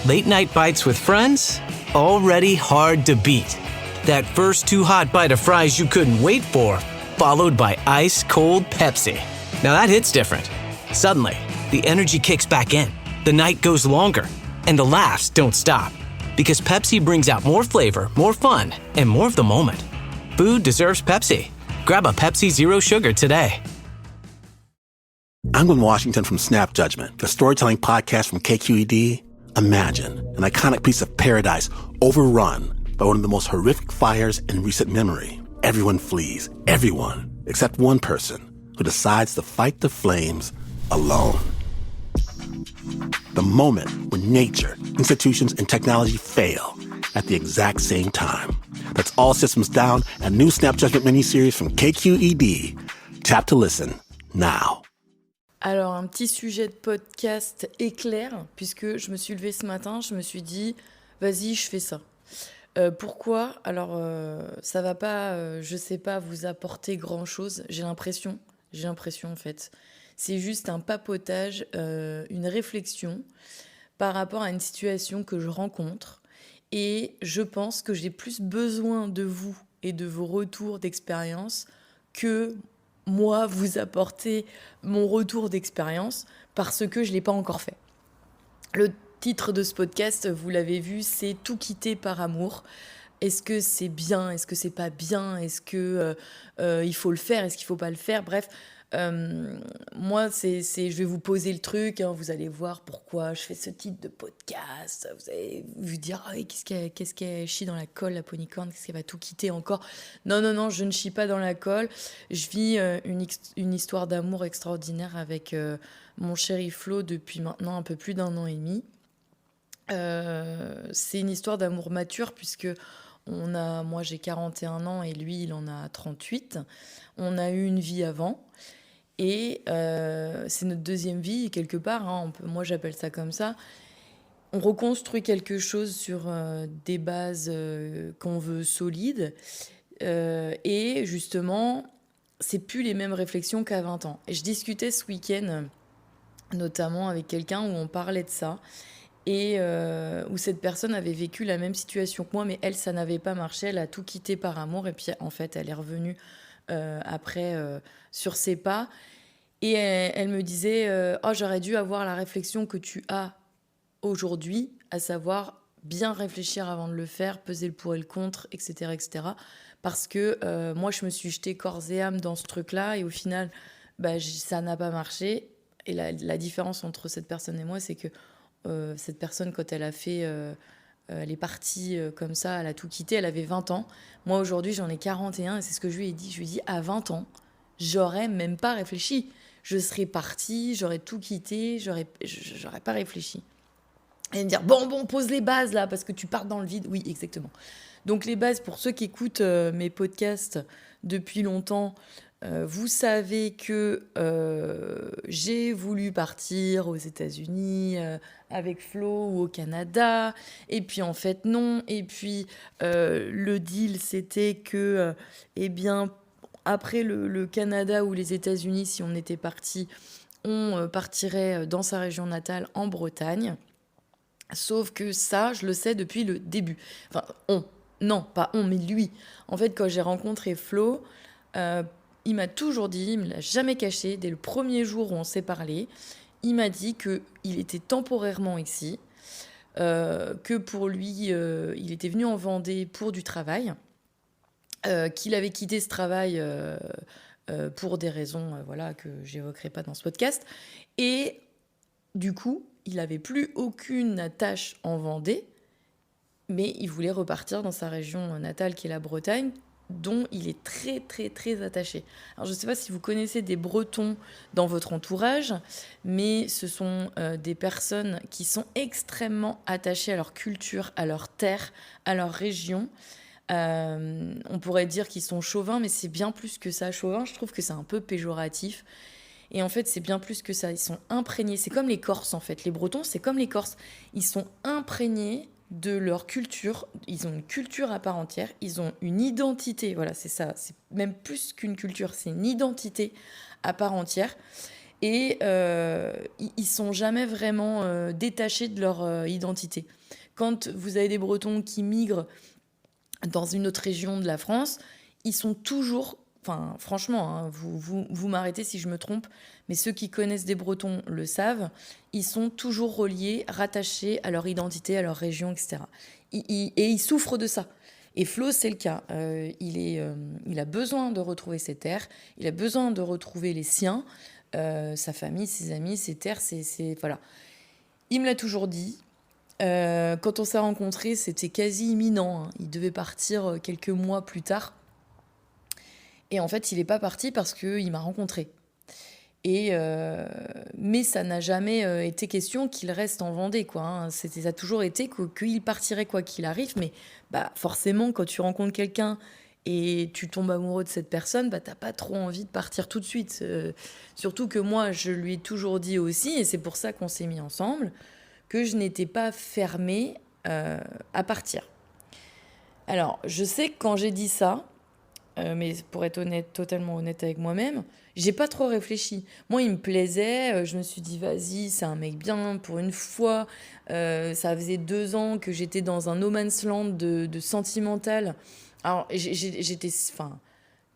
Late night bites with friends, already hard to beat. That first too hot bite of fries you couldn't wait for, followed by ice cold Pepsi. Now that hits different. Suddenly, the energy kicks back in, the night goes longer, and the laughs don't stop. Because Pepsi brings out more flavor, more fun, and more of the moment. Food deserves Pepsi. Grab a Pepsi Zero Sugar today. I'm Glenn Washington from Snap Judgment, the storytelling podcast from KQED. Imagine an iconic piece of paradise overrun by one of the most horrific fires in recent memory. Everyone flees, everyone, except one person who decides to fight the flames alone. The moment when nature, institutions, and technology fail at the exact same time. That's All Systems Down, a new Snap Judgment miniseries from KQED. Tap to listen now. Alors, un petit sujet de podcast éclair, puisque je me suis levée ce matin, je me suis dit, vas-y, je fais ça. Pourquoi ? Alors, ça va pas, je sais pas, vous apporter grand-chose, j'ai l'impression en fait. C'est juste un papotage, une réflexion par rapport à une situation que je rencontre. Et je pense que j'ai plus besoin de vous et de vos retours d'expérience que moi vous apporter mon retour d'expérience parce que je ne l'ai pas encore fait. Le titre de ce podcast, vous l'avez vu, c'est « Tout quitter par amour ». Est-ce que c'est bien ? Est-ce que c'est pas bien ? Est-ce que il faut le faire ? Est-ce qu'il faut pas le faire ? Bref, moi, je vais vous poser le truc, hein, vous allez voir pourquoi je fais ce type de podcast. Vous allez vous dire, ah, qu'est-ce qu'elle chie dans la colle, la ponycorn ? Qu'est-ce qu'elle va tout quitter encore ? Non, je ne chie pas dans la colle. Je vis une histoire d'amour extraordinaire avec mon chéri Flo depuis maintenant un peu plus d'1 an et demi. C'est une histoire d'amour mature puisque moi j'ai 41 ans et lui il en a 38. On a eu une vie avant et c'est notre deuxième vie quelque part, hein, moi j'appelle ça comme ça. On reconstruit quelque chose sur des bases qu'on veut solides et justement c'est plus les mêmes réflexions qu'à 20 ans. Et je discutais ce week-end notamment avec quelqu'un où on parlait de ça. Et où cette personne avait vécu la même situation que moi, mais elle, ça n'avait pas marché, elle a tout quitté par amour, et puis en fait, elle est revenue après sur ses pas, et elle me disait oh, j'aurais dû avoir la réflexion que tu as aujourd'hui, à savoir bien réfléchir avant de le faire, peser le pour et le contre, etc., parce que moi, je me suis jetée corps et âme dans ce truc-là, et au final, ça n'a pas marché, et la différence entre cette personne et moi, c'est que cette personne, quand elle a fait, elle est partie comme ça, elle a tout quitté, elle avait 20 ans. Moi, aujourd'hui, j'en ai 41 et c'est ce que je lui ai dit. Je lui ai dit, à 20 ans, j'aurais même pas réfléchi. Je serais partie, j'aurais tout quitté, j'aurais pas réfléchi. Et me dire, bon, pose les bases là, parce que tu pars dans le vide. Oui, exactement. Donc, les bases, pour ceux qui écoutent mes podcasts depuis longtemps, vous savez que j'ai voulu partir aux États-Unis avec Flo ou au Canada, et puis en fait non, et puis le deal c'était que après le Canada ou les États-Unis, si on était parti, on partirait dans sa région natale en Bretagne, sauf que ça je le sais depuis le début, pas on, mais lui. En fait, quand j'ai rencontré Flo, il m'a toujours dit, il ne me l'a jamais caché, dès le premier jour où on s'est parlé, il m'a dit qu'il était temporairement ici, que pour lui, il était venu en Vendée pour du travail, qu'il avait quitté ce travail pour des raisons que je n'évoquerai pas dans ce podcast. Et du coup, il n'avait plus aucune attache en Vendée, mais il voulait repartir dans sa région natale qui est la Bretagne, dont il est très, très, très attaché. Alors, je ne sais pas si vous connaissez des Bretons dans votre entourage, mais ce sont des personnes qui sont extrêmement attachées à leur culture, à leur terre, à leur région. On pourrait dire qu'ils sont chauvins, mais c'est bien plus que ça. Chauvin, je trouve que c'est un peu péjoratif. Et en fait, c'est bien plus que ça. Ils sont imprégnés. C'est comme les Corses, en fait. Les Bretons, c'est comme les Corses. Ils sont imprégnés de leur culture, ils ont une culture à part entière, ils ont une identité, voilà, c'est ça, c'est même plus qu'une culture, c'est une identité à part entière. Et ils sont jamais vraiment détachés de leur identité. Quand vous avez des Bretons qui migrent dans une autre région de la France, ils sont toujours, enfin franchement, hein, vous m'arrêtez si je me trompe, mais ceux qui connaissent des Bretons le savent, ils sont toujours reliés, rattachés à leur identité, à leur région, etc. Et ils souffrent de ça. Et Flo, c'est le cas. Il a besoin de retrouver ses terres, il a besoin de retrouver les siens, sa famille, ses amis, ses terres, voilà. Il me l'a toujours dit. Quand on s'est rencontrés, c'était quasi imminent, hein. Il devait partir quelques mois plus tard. Et en fait, il n'est pas parti parce qu'il m'a rencontré. Mais ça n'a jamais été question qu'il reste en Vendée, quoi, hein. Ça a toujours été qu'il partirait quoi qu'il arrive. Mais forcément, quand tu rencontres quelqu'un et tu tombes amoureux de cette personne, t'as pas trop envie de partir tout de suite. Surtout que moi, je lui ai toujours dit aussi, et c'est pour ça qu'on s'est mis ensemble, que je n'étais pas fermée à partir. Alors, je sais que quand j'ai dit ça, mais pour être totalement honnête avec moi-même, j'ai pas trop réfléchi. Moi, il me plaisait, je me suis dit, vas-y, c'est un mec bien, pour une fois. Ça faisait 2 ans que j'étais dans un no man's land de sentimental. Alors, j'étais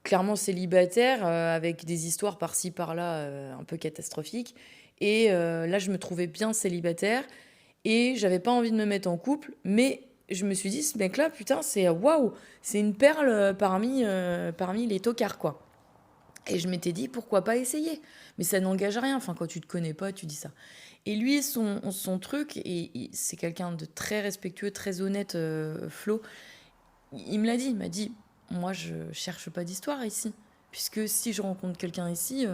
clairement célibataire, avec des histoires par-ci, par-là, un peu catastrophiques. Et là, je me trouvais bien célibataire et j'avais pas envie de me mettre en couple, mais je me suis dit, ce mec-là, putain, c'est waouh, c'est une perle parmi les tocards, quoi. Et je m'étais dit, pourquoi pas essayer? Mais ça n'engage à rien. Enfin, quand tu te connais pas, tu dis ça. Et lui, son truc, et c'est quelqu'un de très respectueux, très honnête, Flo, il me l'a dit. Il m'a dit, moi, je cherche pas d'histoire ici. Puisque si je rencontre quelqu'un ici,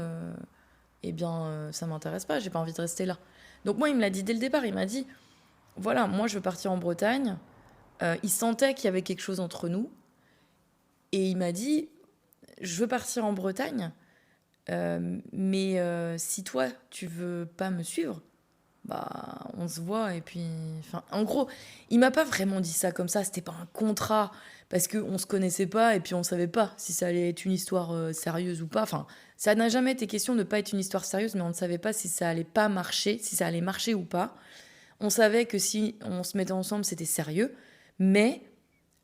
ça m'intéresse pas, j'ai pas envie de rester là. Donc moi, il me l'a dit dès le départ. Il m'a dit, voilà, moi, je veux partir en Bretagne. Il sentait qu'il y avait quelque chose entre nous. Et il m'a dit, je veux partir en Bretagne, mais si toi, tu veux pas me suivre, on se voit. Et puis, en gros, il m'a pas vraiment dit ça comme ça. C'était pas un contrat, parce qu'on se connaissait pas et puis on savait pas si ça allait être une histoire sérieuse ou pas. Enfin, ça n'a jamais été question de pas être une histoire sérieuse, mais on ne savait pas si ça allait pas marcher, si ça allait marcher ou pas. On savait que si on se mettait ensemble, c'était sérieux, mais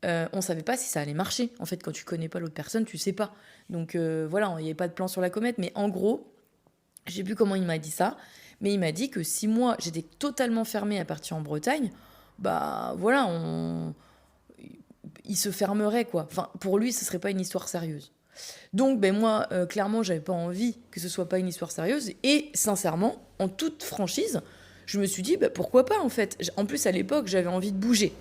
on savait pas si ça allait marcher. En fait, quand tu connais pas l'autre personne, tu sais pas. Donc voilà, il n'y avait pas de plan sur la comète. Mais en gros, je sais plus comment il m'a dit ça, mais il m'a dit que si moi, j'étais totalement fermée à partir en Bretagne, voilà, il se fermerait, quoi. Enfin, pour lui, ce serait pas une histoire sérieuse. Donc, moi, clairement, j'avais pas envie que ce soit pas une histoire sérieuse. Et sincèrement, en toute franchise, je me suis dit, pourquoi pas, en fait. En plus, à l'époque, j'avais envie de bouger.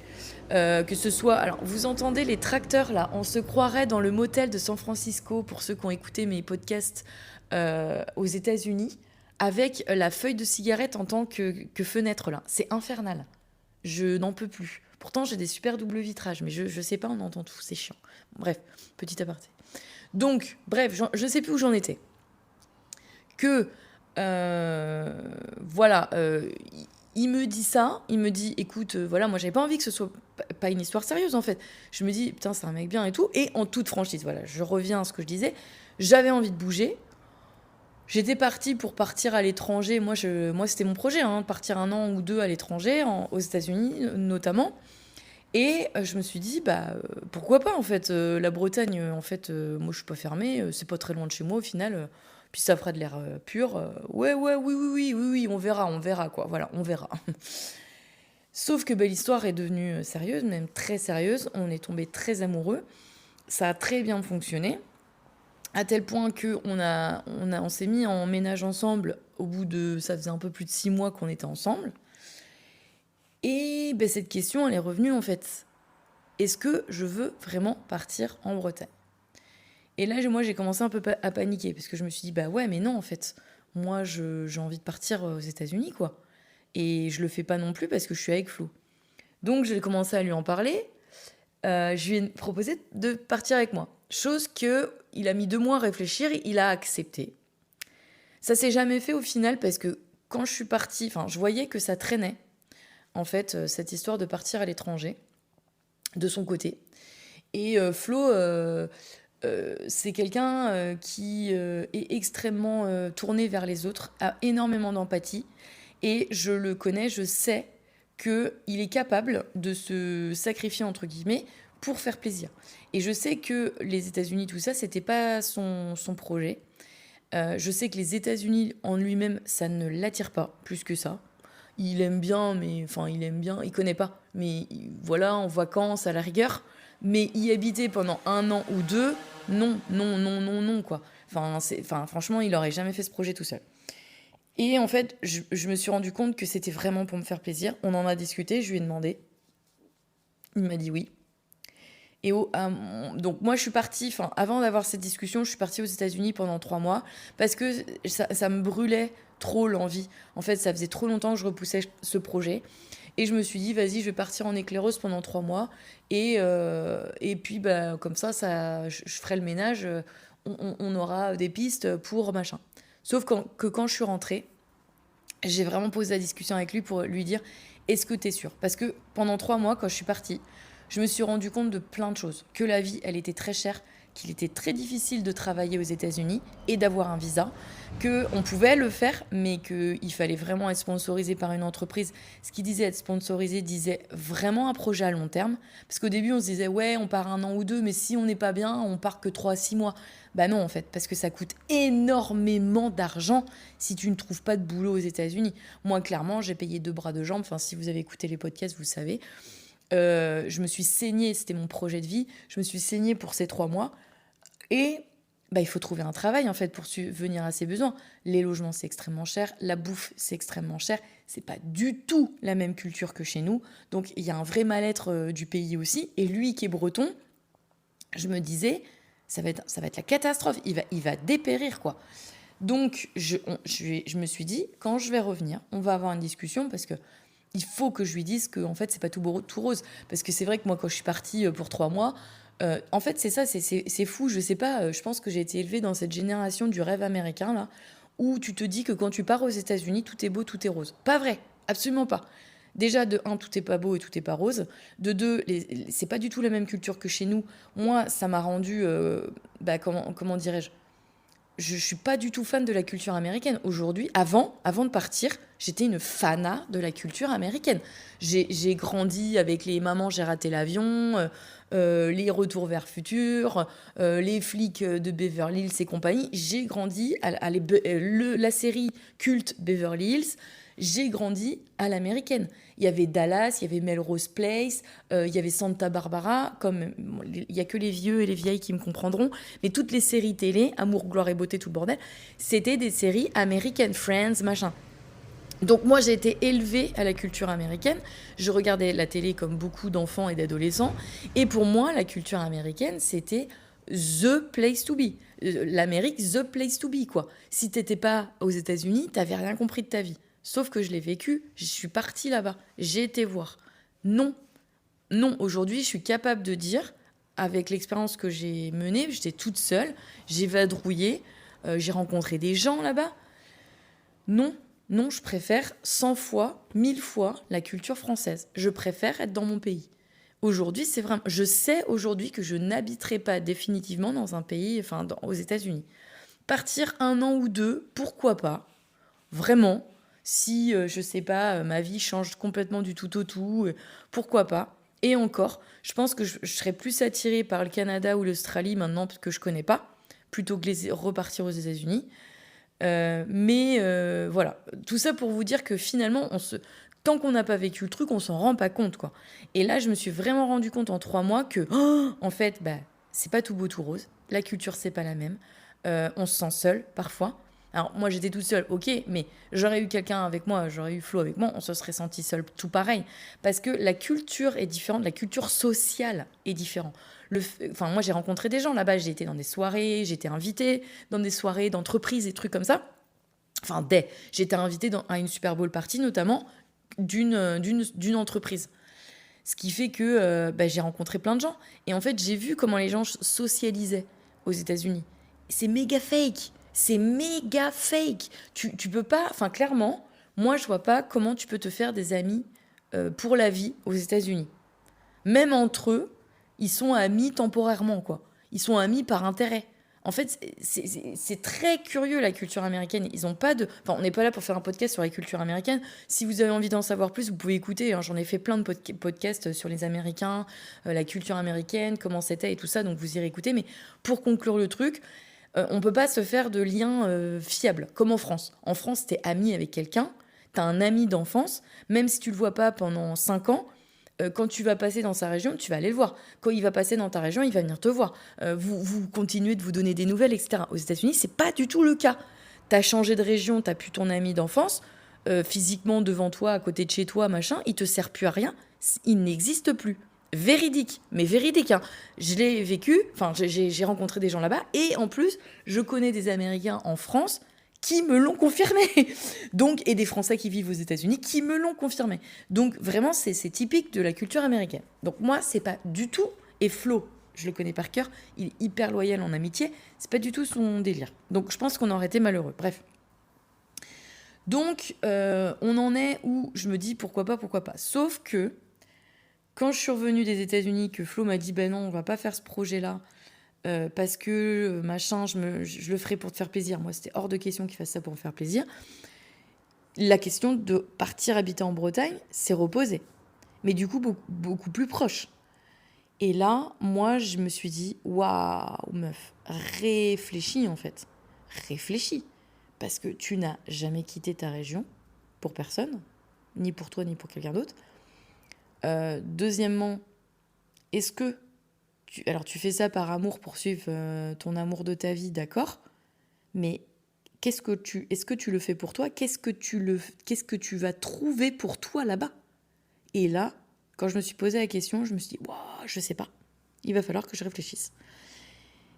Que ce soit... Alors, vous entendez les tracteurs, là. On se croirait dans le motel de San Francisco, pour ceux qui ont écouté mes podcasts aux États-Unis, avec la feuille de cigarette en tant que fenêtre, là. C'est infernal. Je n'en peux plus. Pourtant, j'ai des super doubles vitrages, mais je sais pas, on entend tout. C'est chiant. Bref, petit aparté. Donc, bref, je sais plus où j'en étais. Voilà, il me dit ça, il me dit, écoute, voilà, moi j'avais pas envie que ce soit pas une histoire sérieuse en fait. Je me dis, putain, c'est un mec bien et tout. Et en toute franchise, voilà, je reviens à ce que je disais, j'avais envie de bouger. J'étais partie pour partir à l'étranger. Moi c'était mon projet, hein, partir 1 an ou 2 à l'étranger, aux États-Unis notamment. Et je me suis dit, pourquoi pas en fait. La Bretagne, en fait, moi je suis pas fermée, c'est pas très loin de chez moi au final. Puis ça fera de l'air pur. Oui, on verra quoi. Voilà, on verra. Sauf que l'histoire est devenue sérieuse, même très sérieuse. On est tombés très amoureux. Ça a très bien fonctionné. À tel point qu'on s'est mis en ménage ensemble au bout de... Ça faisait un peu plus de 6 mois qu'on était ensemble. Et cette question, elle est revenue en fait. Est-ce que je veux vraiment partir en Bretagne ? Et là, moi, j'ai commencé un peu à paniquer parce que je me suis dit, ouais, mais non, en fait, moi, j'ai envie de partir aux États-Unis, quoi. Et je le fais pas non plus parce que je suis avec Flo. Donc, j'ai commencé à lui en parler. Je lui ai proposé de partir avec moi. Chose qu'il a mis 2 mois à réfléchir, il a accepté. Ça s'est jamais fait au final parce que quand je suis partie, je voyais que ça traînait, en fait, cette histoire de partir à l'étranger, de son côté. Et Flo... c'est quelqu'un qui est extrêmement tourné vers les autres, a énormément d'empathie. Et je le connais, je sais qu'il est capable de se sacrifier, entre guillemets, pour faire plaisir. Et je sais que les États-Unis, tout ça, c'était pas son projet. Je sais que les États-Unis en lui-même, ça ne l'attire pas plus que ça. Il aime bien, mais enfin, il connaît pas. Mais voilà, en vacances à la rigueur. Mais y habiter pendant 1 an ou 2, non, non, non, non, non, quoi. Franchement, il aurait jamais fait ce projet tout seul. Et en fait, je me suis rendu compte que c'était vraiment pour me faire plaisir. On en a discuté, je lui ai demandé. Il m'a dit oui. Et donc moi, je suis partie, avant d'avoir cette discussion, je suis partie aux États-Unis pendant 3 mois parce que ça me brûlait trop l'envie. En fait, ça faisait trop longtemps que je repoussais ce projet. Et je me suis dit, vas-y, je vais partir en éclaireuse pendant 3 mois. Et puis, comme ça, je ferai le ménage. On aura des pistes pour machin. Sauf que quand je suis rentrée, j'ai vraiment posé la discussion avec lui pour lui dire, est-ce que tu es sûr ? Parce que pendant 3 mois, quand je suis partie, je me suis rendu compte de plein de choses. Que la vie, elle était très chère, qu'il était très difficile de travailler aux États-Unis et d'avoir un visa, qu'on pouvait le faire, mais qu'il fallait vraiment être sponsorisé par une entreprise. Ce qui disait être sponsorisé disait vraiment un projet à long terme. Parce qu'au début, on se disait, ouais, on part 1 an ou 2, mais si on n'est pas bien, on part que 3 à 6 mois. Bah non, en fait, parce que ça coûte énormément d'argent si tu ne trouves pas de boulot aux États-Unis. Moi, clairement, j'ai payé 2 bras de jambes. Enfin, si vous avez écouté les podcasts, vous savez. Je me suis saignée, c'était mon projet de vie, je me suis saignée pour ces 3 mois. Et il faut trouver un travail en fait pour subvenir à ses besoins. Les logements, c'est extrêmement cher, la bouffe, c'est extrêmement cher. C'est pas du tout la même culture que chez nous. Donc il y a un vrai mal-être du pays aussi. Et lui qui est breton, je me disais, ça va être la catastrophe, il va dépérir quoi. Donc je me suis dit, quand je vais revenir, on va avoir une discussion parce que il faut que je lui dise que en fait c'est pas tout beau, tout rose, parce que c'est vrai que moi quand je suis partie pour 3 mois, en fait c'est ça, c'est fou, je sais pas, je pense que j'ai été élevée dans cette génération du rêve américain là, où tu te dis que quand tu pars aux États-Unis tout est beau, tout est rose. Pas vrai, absolument pas. Déjà de 1, tout est pas beau et tout est pas rose. De 2, c'est pas du tout la même culture que chez nous. Moi ça m'a rendu, comment dirais-je, je suis pas du tout fan de la culture américaine. Aujourd'hui, avant de partir, j'étais une fana de la culture américaine. J'ai grandi avec les Mamans, j'ai raté l'avion, les Retours vers futur, les flics de Beverly Hills et compagnie. J'ai grandi à la série culte Beverly Hills. J'ai grandi à l'américaine. Il y avait Dallas, il y avait Melrose Place, il y avait Santa Barbara. Il n'y a que les vieux et les vieilles qui me comprendront. Mais toutes les séries télé, Amour, gloire et beauté, tout le bordel, c'était des séries américaines, Friends, machin. Donc moi, j'ai été élevée à la culture américaine. Je regardais la télé comme beaucoup d'enfants et d'adolescents. Et pour moi, la culture américaine, c'était the place to be. L'Amérique, the place to be, quoi. Si t'étais pas aux États-Unis, t'avais rien compris de ta vie. Sauf que je l'ai vécu, je suis partie là-bas, j'ai été voir. Non, aujourd'hui, je suis capable de dire, avec l'expérience que j'ai menée, j'étais toute seule, j'ai vadrouillé, j'ai rencontré des gens là-bas. Non, je préfère 100 fois, 1000 fois la culture française. Je préfère être dans mon pays. Aujourd'hui, c'est vraiment... Je sais aujourd'hui que je n'habiterai pas définitivement dans un pays, aux États-Unis. Partir 1 an ou 2, pourquoi pas ? Vraiment. Si, je sais pas, ma vie change complètement du tout au tout, pourquoi pas ? Et encore, je pense que je serais plus attirée par le Canada ou l'Australie maintenant que je connais pas, plutôt que repartir aux États-Unis. Voilà, tout ça pour vous dire que finalement, tant qu'on n'a pas vécu le truc, on s'en rend pas compte, quoi. Et là, je me suis vraiment rendu compte en 3 mois que, en fait, c'est pas tout beau tout rose. La culture, c'est pas la même. On se sent seul parfois. Alors moi j'étais toute seule, ok, mais j'aurais eu quelqu'un avec moi, j'aurais eu Flo avec moi, on se serait senti seul tout pareil. Parce que la culture est différente, la culture sociale est différente. Moi j'ai rencontré des gens là-bas, j'ai été dans des soirées, j'ai été invitée dans des soirées d'entreprise, des trucs comme ça. J'ai été invitée à une Super Bowl party notamment d'une entreprise. Ce qui fait que j'ai rencontré plein de gens. Et en fait j'ai vu comment les gens socialisaient aux États-Unis. C'est méga fake. C'est méga fake. Tu peux pas... clairement, moi, je vois pas comment tu peux te faire des amis pour la vie aux États-Unis. Même entre eux, ils sont amis temporairement, quoi. Ils sont amis par intérêt. En fait, c'est très curieux, la culture américaine. Ils ont pas de... Enfin, on n'est pas là pour faire un podcast sur la culture américaine. Si vous avez envie d'en savoir plus, vous pouvez écouter. Hein. J'en ai fait plein de podcasts sur les Américains, la culture américaine, comment c'était et tout ça. Donc, vous irez écouter. Mais pour conclure le truc, on ne peut pas se faire de liens fiables, comme en France. En France, tu es ami avec quelqu'un, tu as un ami d'enfance, même si tu ne le vois pas pendant 5 ans, quand tu vas passer dans sa région, tu vas aller le voir. Quand il va passer dans ta région, il va venir te voir. Vous continuez de vous donner des nouvelles, etc. Aux États-Unis, c'est pas du tout le cas. Tu as changé de région, tu n'as plus ton ami d'enfance, physiquement devant toi, à côté de chez toi, machin, il te sert plus à rien, il n'existe plus. Véridique, mais véridique. Hein. Je l'ai vécu, enfin, j'ai rencontré des gens là-bas, et en plus, je connais des Américains en France qui me l'ont confirmé. Donc, et des Français qui vivent aux États-Unis qui me l'ont confirmé. Donc, vraiment, c'est typique de la culture américaine. Donc, moi, c'est pas du tout. Et Flo, je le connais par cœur, il est hyper loyal en amitié. C'est pas du tout son délire. Donc, je pense qu'on aurait été malheureux. Bref. Donc, on en est où je me dis pourquoi pas. Sauf que, quand je suis revenue des États-Unis, que Flo m'a dit ben non, on va pas faire ce projet-là. Parce que machin, je le ferai pour te faire plaisir. Moi, c'était hors de question qu'il fasse ça pour me faire plaisir. La question de partir habiter en Bretagne s'est reposée. Mais du coup, beaucoup plus proche. Et là, moi, je me suis dit, waouh, meuf, réfléchis en fait. Réfléchis. Parce que tu n'as jamais quitté ta région pour personne, ni pour toi, ni pour quelqu'un d'autre. Deuxièmement, est-ce que alors, tu fais ça par amour pour suivre ton amour de ta vie, d'accord. Mais est-ce que tu le fais pour toi ? Qu'est-ce que tu vas trouver pour toi là-bas ? Et là, quand je me suis posé la question, je me suis dit, waouh, je sais pas. Il va falloir que je réfléchisse.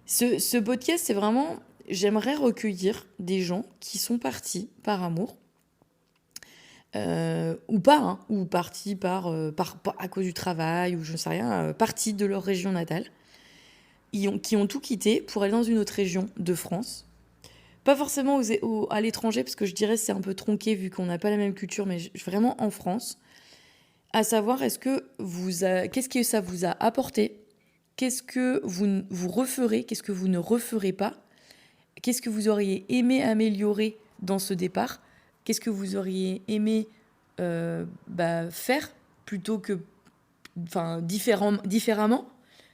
Ce podcast, c'est vraiment, j'aimerais recueillir des gens qui sont partis par amour, ou pas, hein, ou partis à cause du travail, ou je ne sais rien, partis de leur région natale, qui ont tout quitté pour aller dans une autre région de France. Pas forcément à l'étranger, parce que je dirais que c'est un peu tronqué vu qu'on n'a pas la même culture, mais vraiment en France. À savoir, qu'est-ce que ça vous a apporté ? Qu'est-ce que vous referez ? Qu'est-ce que vous ne referez pas ? Qu'est-ce que vous auriez aimé améliorer dans ce départ ? Qu'est-ce que vous auriez aimé faire plutôt que différemment ?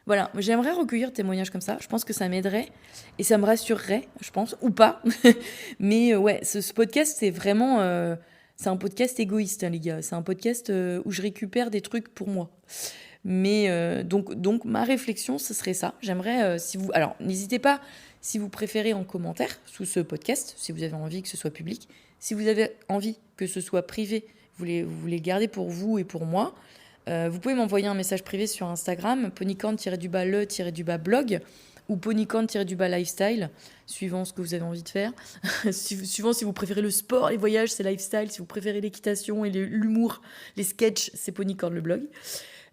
Voilà, j'aimerais recueillir des témoignages comme ça. Je pense que ça m'aiderait et ça me rassurerait, je pense, ou pas. Mais ouais, ce podcast, c'est vraiment... c'est un podcast égoïste, hein, les gars. C'est un podcast où je récupère des trucs pour moi. Mais donc ma réflexion, ce serait ça. J'aimerais, alors, n'hésitez pas, si vous préférez, en commentaire sous ce podcast, si vous avez envie que ce soit public. Si vous avez envie que ce soit privé, vous voulez garder pour vous et pour moi, vous pouvez m'envoyer un message privé sur Instagram, ponycorn-le-blog ou ponycorn-lifestyle, suivant ce que vous avez envie de faire. Suivant si vous préférez le sport, les voyages, c'est lifestyle. Si vous préférez l'équitation et l'humour, les sketchs, c'est ponycorn le blog.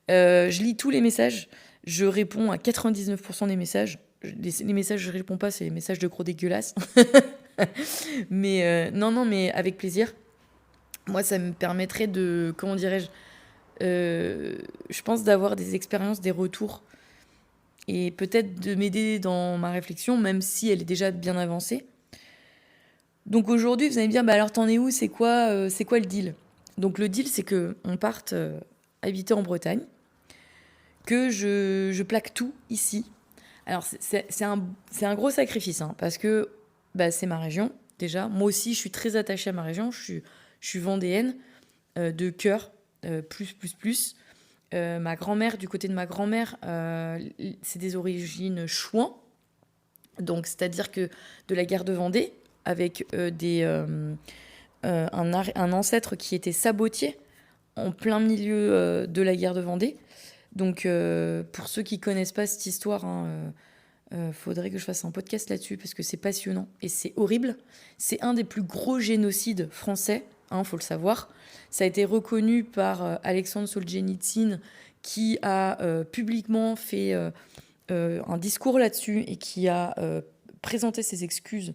Je lis tous les messages. Je réponds à 99% des messages. Les messages que je ne réponds pas, c'est les messages de gros dégueulasses. Mais non, mais avec plaisir. Moi, ça me permettrait de... Comment dirais-je ? Je pense d'avoir des expériences, des retours et peut-être de m'aider dans ma réflexion, même si elle est déjà bien avancée. Donc aujourd'hui, vous allez me dire, alors t'en es où ? C'est quoi le deal ? Donc le deal, c'est qu'on parte habiter en Bretagne, que je plaque tout ici. Alors c'est un gros sacrifice, hein, parce que c'est ma région, déjà. Moi aussi, je suis très attachée à ma région. Je suis vendéenne de cœur. Plus. Ma grand-mère, du côté de ma grand-mère, c'est des origines chouans. Donc, c'est-à-dire que de la guerre de Vendée, avec un ancêtre qui était sabotier en plein milieu de la guerre de Vendée. Donc, pour ceux qui ne connaissent pas cette histoire, faudrait que je fasse un podcast là-dessus parce que c'est passionnant et c'est horrible. C'est un des plus gros génocides français, faut le savoir. Ça a été reconnu par Alexandre Solzhenitsyn qui a publiquement fait un discours là-dessus et qui a présenté ses excuses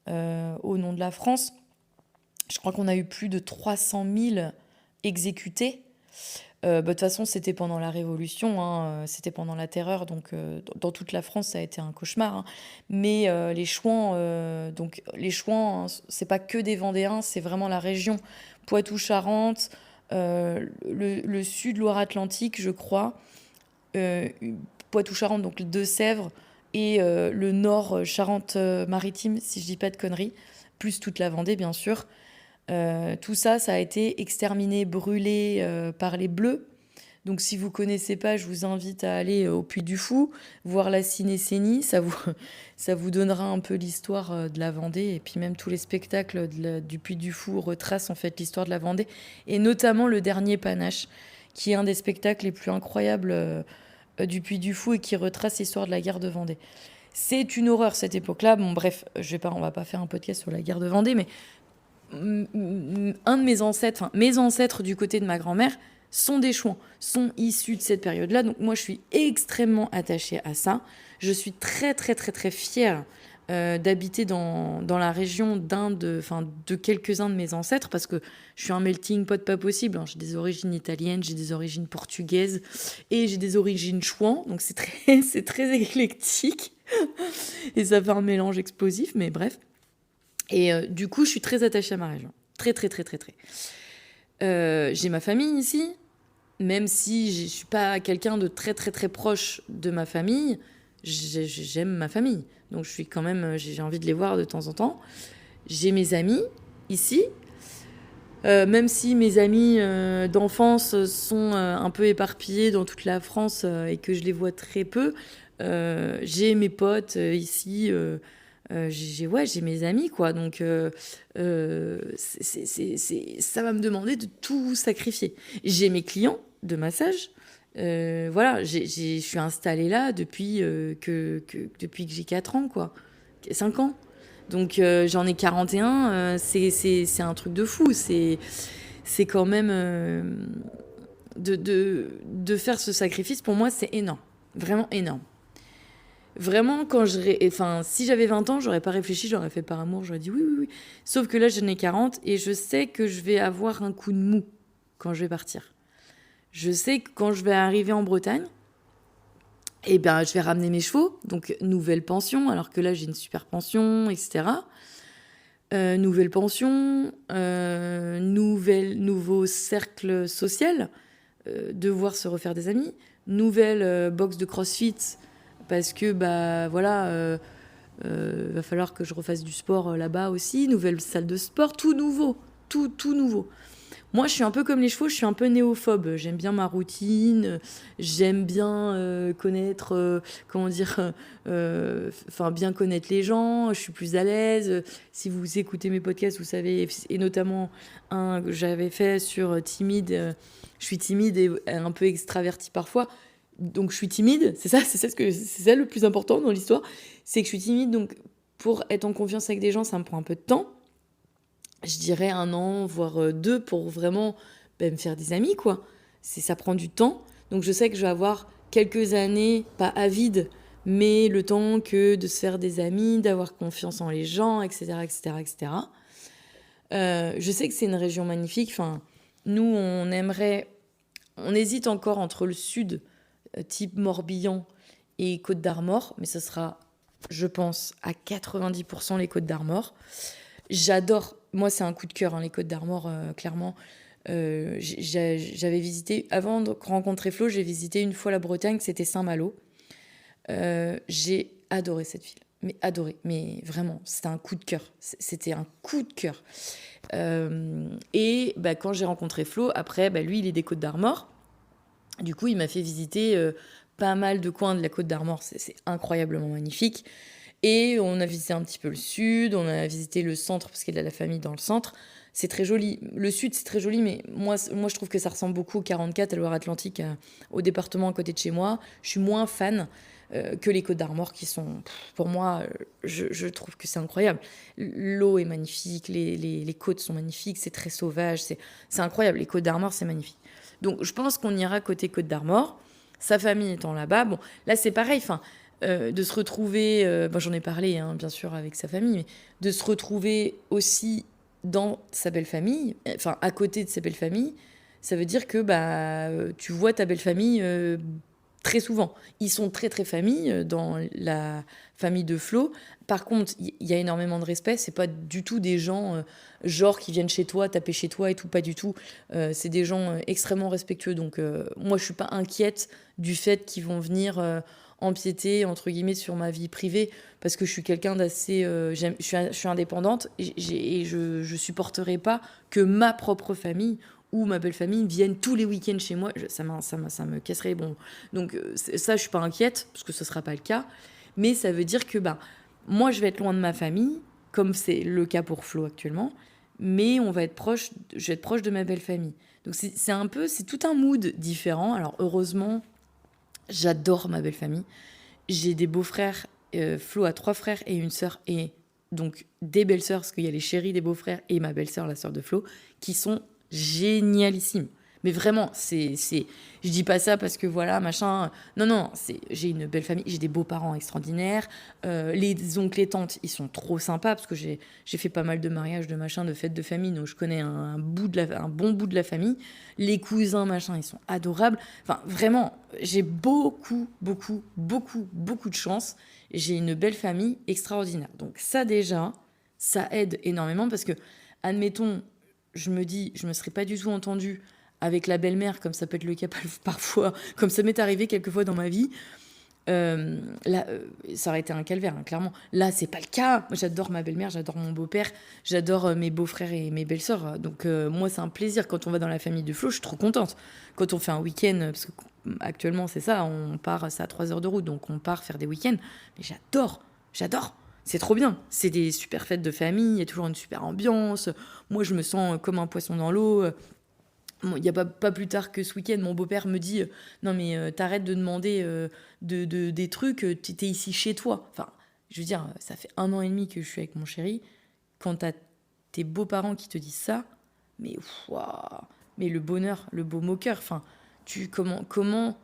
au nom de la France. Je crois qu'on a eu plus de 300 000 exécutés. De toute façon, c'était pendant la Révolution, hein, c'était pendant la Terreur, donc dans toute la France, ça a été un cauchemar, hein. Mais les Chouans, hein, c'est pas que des Vendéens, c'est vraiment la région Poitou-Charentes, le sud Loire-Atlantique, je crois, euh, Poitou-Charentes, donc les Deux-Sèvres, et le nord Charente-Maritime, si je dis pas de conneries, plus toute la Vendée, bien sûr. Tout ça, ça a été exterminé, brûlé par les Bleus. Donc si vous connaissez pas, je vous invite à aller au Puy du Fou, voir la Cinécénie. Ça vous donnera un peu l'histoire de la Vendée. Et puis même tous les spectacles du Puy du Fou retracent en fait l'histoire de la Vendée. Et notamment le dernier Panache, qui est un des spectacles les plus incroyables du Puy du Fou et qui retrace l'histoire de la guerre de Vendée. C'est une horreur cette époque-là. Bon bref, on va pas faire un podcast sur la guerre de Vendée, mais un de mes ancêtres du côté de ma grand-mère sont des Chouans, sont issus de cette période-là. Donc moi, je suis extrêmement attachée à ça. Je suis très, très, très, très fière d'habiter dans la région de quelques-uns de mes ancêtres, parce que je suis un melting pot pas possible, hein. J'ai des origines italiennes, j'ai des origines portugaises et j'ai des origines chouans. Donc c'est très, c'est très éclectique et ça fait un mélange explosif, mais bref. Et du coup, je suis très attachée à ma région. Très, très, très, très, très. J'ai ma famille ici, même si je ne suis pas quelqu'un de très, très, très proche de ma famille, j'aime ma famille. Donc, je suis quand même, j'ai envie de les voir de temps en temps. J'ai mes amis ici, même si mes amis d'enfance sont un peu éparpillés dans toute la France et que je les vois très peu. J'ai mes potes ici. J'ai mes amis, quoi. Donc, ça va me demander de tout sacrifier. J'ai mes clients de massage. Voilà, je suis installée là depuis depuis que j'ai 4 ans, quoi. 5 ans. Donc, j'en ai 41. C'est un truc de fou. C'est quand même... de faire ce sacrifice, pour moi, c'est énorme. Vraiment énorme. Vraiment, si j'avais 20 ans, j'aurais pas réfléchi, j'aurais fait par amour, j'aurais dit oui, oui, oui. Sauf que là, j'en ai 40 et je sais que je vais avoir un coup de mou quand je vais partir. Je sais que quand je vais arriver en Bretagne, eh ben, je vais ramener mes chevaux, donc nouvelle pension, alors que là, j'ai une super pension, etc. Nouvelle pension, nouveau cercle social, devoir se refaire des amis, nouvelle box de CrossFit, parce que va falloir que je refasse du sport là-bas aussi, nouvelle salle de sport, tout nouveau, tout nouveau. Moi, je suis un peu comme les chevaux, je suis un peu néophobe. J'aime bien ma routine, j'aime bien connaître, bien connaître les gens, je suis plus à l'aise. Si vous écoutez mes podcasts, vous savez, et notamment un que j'avais fait sur timide, je suis timide et un peu extravertie parfois. Donc je suis timide, c'est ça le plus important dans l'histoire, c'est que je suis timide, donc pour être en confiance avec des gens, ça me prend un peu de temps. Je dirais 1 an, voire 2 pour vraiment me faire des amis, quoi. Ça prend du temps, donc je sais que je vais avoir quelques années, pas avides, mais le temps que de se faire des amis, d'avoir confiance en les gens, etc., etc., etc. Je sais que c'est une région magnifique, enfin, nous, on hésite encore entre le sud, type Morbihan et Côte d'Armor, mais ce sera, je pense, à 90% les Côtes d'Armor. J'adore, moi c'est un coup de cœur, hein, les Côtes d'Armor, clairement. J'avais visité, avant de rencontrer Flo, j'ai visité une fois la Bretagne, c'était Saint-Malo. J'ai adoré cette ville, mais adoré, mais vraiment, c'était un coup de cœur. C'était un coup de cœur. Et quand j'ai rencontré Flo, après, lui, il est des Côtes d'Armor. Du coup, il m'a fait visiter pas mal de coins de la Côte d'Armor. C'est incroyablement magnifique. Et on a visité un petit peu le sud, on a visité le centre, parce qu'il a la famille dans le centre. C'est très joli. Le sud, c'est très joli, mais moi je trouve que ça ressemble beaucoup au 44, à Loire-Atlantique, au département à côté de chez moi. Je suis moins fan que les Côtes d'Armor, qui sont, pour moi, je trouve que c'est incroyable. L'eau est magnifique, les côtes sont magnifiques, c'est très sauvage, c'est incroyable. Les Côtes d'Armor, c'est magnifique. Donc je pense qu'on ira côté Côte d'Armor, sa famille étant là-bas. Bon, là c'est pareil, de se retrouver, j'en ai parlé hein, bien sûr avec sa famille, mais de se retrouver aussi dans sa belle famille, à côté de sa belle famille, Ça veut dire que tu vois ta belle famille très souvent. Ils sont très très famille dans la famille de Flo. Par contre, il y a énormément de respect. C'est pas du tout des gens genre qui viennent chez toi, taper chez toi et tout, pas du tout. C'est des gens extrêmement respectueux. Donc moi, je suis pas inquiète du fait qu'ils vont venir empiéter entre guillemets sur ma vie privée parce que je suis quelqu'un d'assez, je suis indépendante et je supporterai pas que ma propre famille ou ma belle famille viennent tous les week-ends chez moi. Ça me casserait. Bon, donc ça, je suis pas inquiète parce que ce sera pas le cas. Mais ça veut dire que moi, je vais être loin de ma famille, comme c'est le cas pour Flo actuellement, mais je vais être proche de ma belle famille. Donc c'est tout un mood différent. Alors heureusement, j'adore ma belle famille. J'ai des beaux-frères. Flo a 3 frères et une sœur, et donc des belles-sœurs, parce qu'il y a les chéris des beaux-frères et ma belle-sœur, la sœur de Flo, qui sont génialissimes. Mais vraiment, je dis pas ça parce que voilà, machin. Non, j'ai une belle famille, j'ai des beaux-parents extraordinaires. Les oncles et tantes, ils sont trop sympas parce que j'ai fait pas mal de mariages, de machin, de fêtes de famille, donc je connais un bon bout de la famille. Les cousins, machin, ils sont adorables. Enfin, vraiment, j'ai beaucoup de chance. J'ai une belle famille extraordinaire. Donc ça déjà, ça aide énormément parce que, admettons, je me dis, je me serais pas du tout entendue avec la belle-mère, comme ça peut être le cas parfois, comme ça m'est arrivé quelques fois dans ma vie. Là, ça aurait été un calvaire, hein, clairement. Là, c'est pas le cas. Moi, j'adore ma belle-mère, j'adore mon beau-père, j'adore mes beaux-frères et mes belles-sœurs. Donc, moi, c'est un plaisir. Quand on va dans la famille de Flo, je suis trop contente. Quand on fait un week-end, parce que actuellement, c'est ça, on part, c'est à 3 heures de route, donc on part faire des week-ends. Mais j'adore. C'est trop bien. C'est des super fêtes de famille, il y a toujours une super ambiance. Moi, je me sens comme un poisson dans l'eau. Il n'y a pas plus tard que ce week-end, mon beau-père me dit non, mais t'arrêtes de demander des trucs, t'es ici chez toi. Enfin, je veux dire, ça fait 1 an et demi que je suis avec mon chéri. Quand t'as tes beaux-parents qui te disent ça, mais ouah, mais le bonheur, le beau moqueur, enfin, comment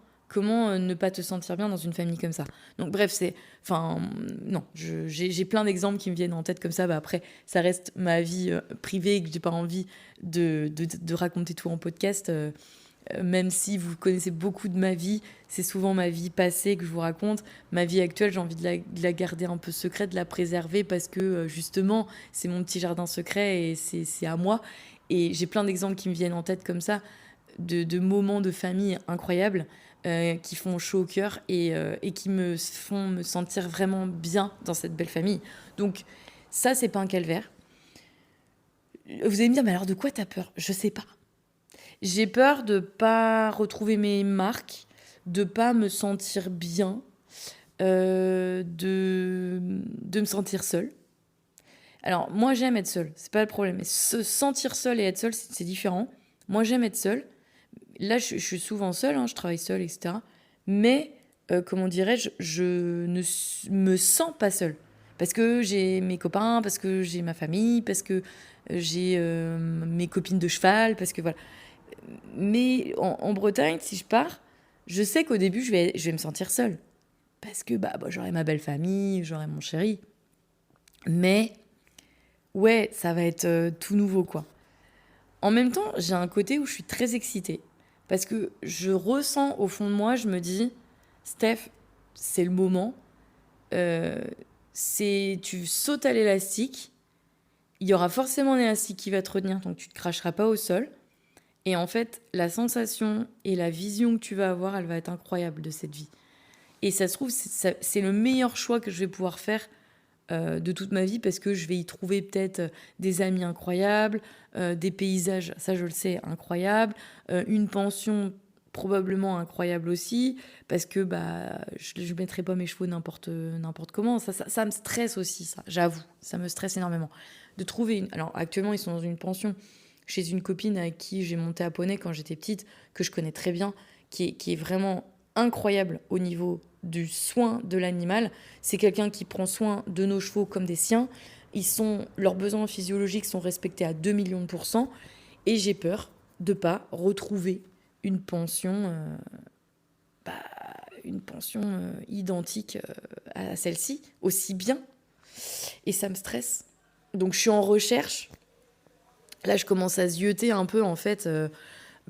ne pas te sentir bien dans une famille comme ça. Donc bref, non, j'ai plein d'exemples qui me viennent en tête comme ça. Après, ça reste ma vie privée et que j'ai pas envie de raconter tout en podcast. Même si vous connaissez beaucoup de ma vie, c'est souvent ma vie passée que je vous raconte. Ma vie actuelle, j'ai envie de la garder un peu secrète, de la préserver parce que justement, c'est mon petit jardin secret et c'est à moi. Et j'ai plein d'exemples qui me viennent en tête comme ça, de moments de famille incroyables qui font chaud au cœur et qui me font me sentir vraiment bien dans cette belle famille. Donc ça, c'est pas un calvaire. Vous allez me dire, mais alors de quoi t'as peur ? Je sais pas. J'ai peur de pas retrouver mes marques, de pas me sentir bien, de me sentir seule. Alors, moi, j'aime être seule, c'est pas le problème. Mais se sentir seule et être seule, c'est différent. Moi, j'aime être seule. Là, je suis souvent seule, hein, je travaille seule, etc. Mais, comment dirais-je, je ne me sens pas seule. Parce que j'ai mes copains, parce que j'ai ma famille, parce que j'ai mes copines de cheval, parce que voilà. Mais en Bretagne, si je pars, je sais qu'au début, je vais me sentir seule. Parce que j'aurai ma belle famille, j'aurai mon chéri. Mais, ouais, ça va être tout nouveau, quoi. En même temps, j'ai un côté où je suis très excitée. Parce que je ressens au fond de moi, je me dis, Steph, c'est le moment. Tu sautes à l'élastique. Il y aura forcément un élastique qui va te retenir, donc tu ne te cracheras pas au sol. Et en fait, la sensation et la vision que tu vas avoir, elle va être incroyable de cette vie. Et ça se trouve, c'est le meilleur choix que je vais pouvoir faire de toute ma vie parce que je vais y trouver peut-être des amis incroyables, des paysages, ça je le sais, incroyables, une pension probablement incroyable aussi parce que je mettrai pas mes chevaux n'importe comment. Ça me stresse aussi, ça, j'avoue. Ça me stresse énormément. De trouver Alors actuellement, ils sont dans une pension chez une copine avec qui j'ai monté à poney quand j'étais petite, que je connais très bien, qui est vraiment incroyable au niveau du soin de l'animal. C'est quelqu'un qui prend soin de nos chevaux comme des siens. Leurs besoins physiologiques sont respectés à 2 millions de %. Et j'ai peur de ne pas retrouver une pension, identique à celle-ci, aussi bien. Et ça me stresse. Donc je suis en recherche. Là, je commence à zioter un peu, en fait,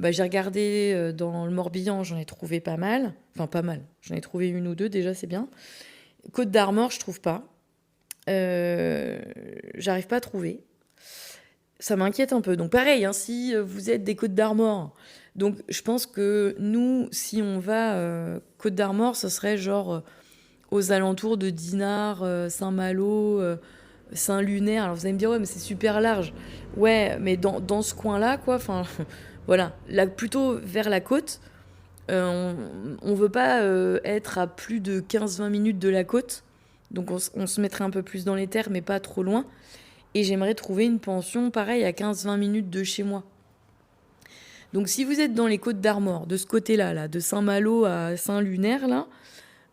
J'ai regardé dans le Morbihan, j'en ai trouvé pas mal. Enfin, pas mal. J'en ai trouvé 1 ou 2, déjà, c'est bien. Côte d'Armor, je trouve pas. J'arrive pas à trouver. Ça m'inquiète un peu. Donc pareil, hein, si vous êtes des Côtes d'Armor, donc je pense que nous, si on va Côte d'Armor, ce serait genre aux alentours de Dinard, Saint-Malo, Saint-Lunaire. Alors vous allez me dire, ouais, mais c'est super large. Ouais, mais dans ce coin-là, quoi, enfin, voilà, là, plutôt vers la côte, on veut pas être à plus de 15-20 minutes de la côte. Donc on se mettrait un peu plus dans les terres, mais pas trop loin. Et j'aimerais trouver une pension, pareil, à 15-20 minutes de chez moi. Donc si vous êtes dans les Côtes d'Armor, de ce côté-là, là, de Saint-Malo à Saint-Lunaire, là,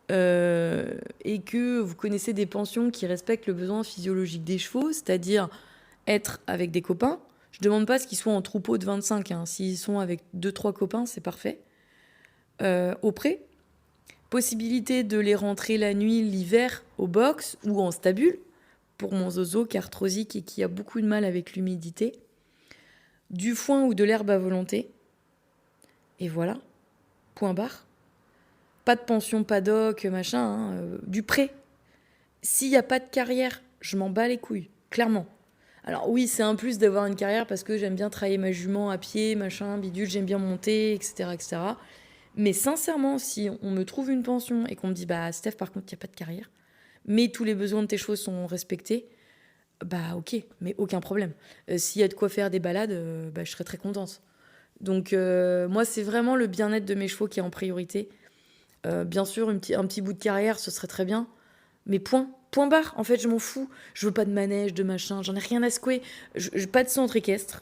et que vous connaissez des pensions qui respectent le besoin physiologique des chevaux, c'est-à-dire être avec des copains, je ne demande pas ce qu'ils soient en troupeau de 25, hein. S'ils sont avec 2-3 copains, c'est parfait. Au pré, possibilité de les rentrer la nuit, l'hiver, au box ou en stabule, pour mon zozo qui est arthrosique et qui a beaucoup de mal avec l'humidité. Du foin ou de l'herbe à volonté. Et voilà, point barre. Pas de pension paddock, machin, hein, du pré. S'il n'y a pas de carrière, je m'en bats les couilles, clairement. Alors oui, c'est un plus d'avoir une carrière parce que j'aime bien travailler ma jument à pied, machin, bidule, j'aime bien monter, etc., etc. Mais sincèrement, si on me trouve une pension et qu'on me dit, bah Steph, par contre, il n'y a pas de carrière, mais tous les besoins de tes chevaux sont respectés, bah ok, mais aucun problème. S'il y a de quoi faire des balades, je serais très contente. Donc moi, c'est vraiment le bien-être de mes chevaux qui est en priorité. Bien sûr, un petit bout de carrière, ce serait très bien. Mais point barre, en fait, je m'en fous. Je veux pas de manège, de machin, j'en ai rien à secouer. Pas de centre équestre.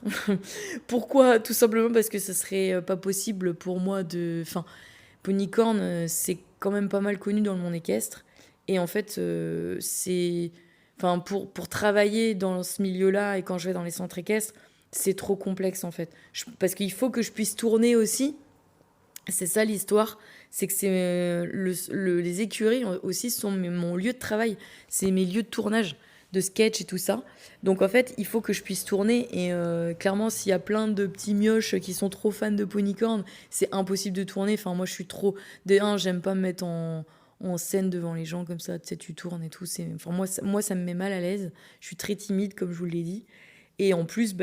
Pourquoi ? Tout simplement parce que ce serait pas possible pour moi de... Enfin, Ponycorn, c'est quand même pas mal connu dans le monde équestre. Et en fait, c'est... Enfin, pour travailler dans ce milieu-là et quand je vais dans les centres équestres, c'est trop complexe, en fait. Parce qu'il faut que je puisse tourner aussi. C'est ça l'histoire, c'est que les écuries aussi sont mon lieu de travail, c'est mes lieux de tournage, de sketch et tout ça. Donc en fait, il faut que je puisse tourner et clairement, s'il y a plein de petits mioches qui sont trop fans de Ponycorn, c'est impossible de tourner. Enfin, moi, je suis trop... j'aime pas me mettre en scène devant les gens comme ça, tu sais, tu tournes et tout. Enfin, moi, ça me met mal à l'aise. Je suis très timide, comme je vous l'ai dit. Et en plus,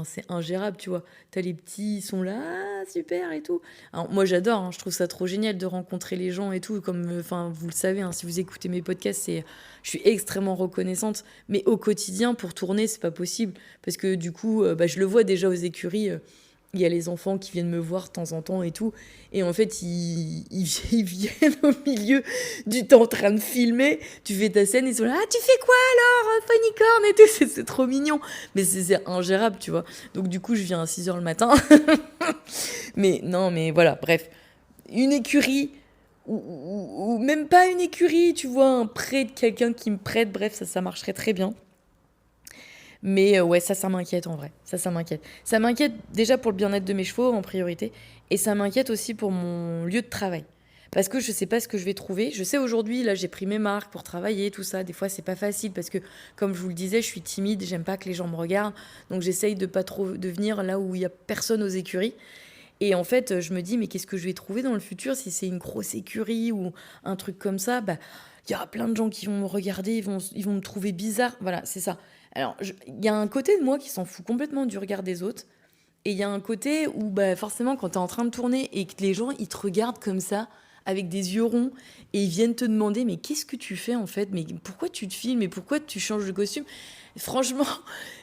c'est ingérable, tu vois. T'as les petits, ils sont là, ah, super et tout. Alors, moi, j'adore, hein, je trouve ça trop génial de rencontrer les gens et tout. Comme, vous le savez, hein, si vous écoutez mes podcasts, je suis extrêmement reconnaissante. Mais au quotidien, pour tourner, c'est pas possible. Parce que du coup, je le vois déjà aux écuries. Il y a les enfants qui viennent me voir de temps en temps et tout. Et en fait, ils viennent au milieu du temps en train de filmer. Tu fais ta scène, ils sont là. Ah, tu fais quoi alors, Ponycorn et tout. C'est trop mignon. Mais c'est ingérable, tu vois. Donc du coup, je viens à 6h le matin. Mais non, mais voilà, bref. Une écurie, ou même pas une écurie, tu vois, un prêt de quelqu'un qui me prête. Bref, ça marcherait très bien. Mais ouais, ça m'inquiète en vrai. Ça m'inquiète. Ça m'inquiète déjà pour le bien-être de mes chevaux en priorité. Et ça m'inquiète aussi pour mon lieu de travail. Parce que je sais pas ce que je vais trouver. Je sais aujourd'hui, là, j'ai pris mes marques pour travailler, tout ça. Des fois, c'est pas facile parce que, comme je vous le disais, je suis timide. J'aime pas que les gens me regardent. Donc, j'essaye de pas trop de venir là où il y a personne aux écuries. Et en fait, je me dis, mais qu'est-ce que je vais trouver dans le futur si c'est une grosse écurie ou un truc comme ça ? Il y aura plein de gens qui vont me regarder, ils vont me trouver bizarre. Voilà, c'est ça. Alors, il y a un côté de moi qui s'en fout complètement du regard des autres. Et il y a un côté où, forcément, quand tu es en train de tourner et que les gens, ils te regardent comme ça, avec des yeux ronds, et ils viennent te demander, mais qu'est-ce que tu fais en fait ? Mais pourquoi tu te filmes ? Mais pourquoi tu changes de costume ? Franchement,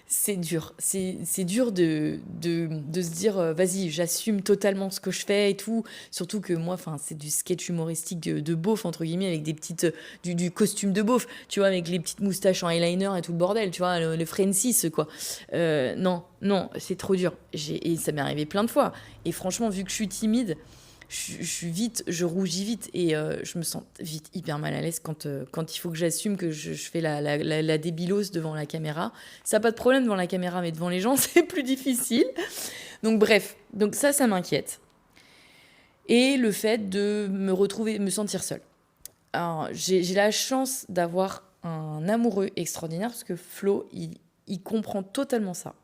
c'est dur. C'est dur de se dire, vas-y, j'assume totalement ce que je fais et tout. Surtout que moi, c'est du sketch humoristique de beauf, entre guillemets, avec des petites... du costume de beauf, tu vois, avec les petites moustaches en eyeliner et tout le bordel, tu vois, le Francis, quoi. Non, c'est trop dur. Et ça m'est arrivé plein de fois. Et franchement, vu que je suis timide... je rougis vite et je me sens vite hyper mal à l'aise quand il faut que j'assume que je fais la débilos devant la caméra. Ça n'a pas de problème devant la caméra, mais devant les gens, c'est plus difficile. Donc bref, ça m'inquiète. Et le fait de me sentir seule. Alors, j'ai la chance d'avoir un amoureux extraordinaire parce que Flo, il comprend totalement ça.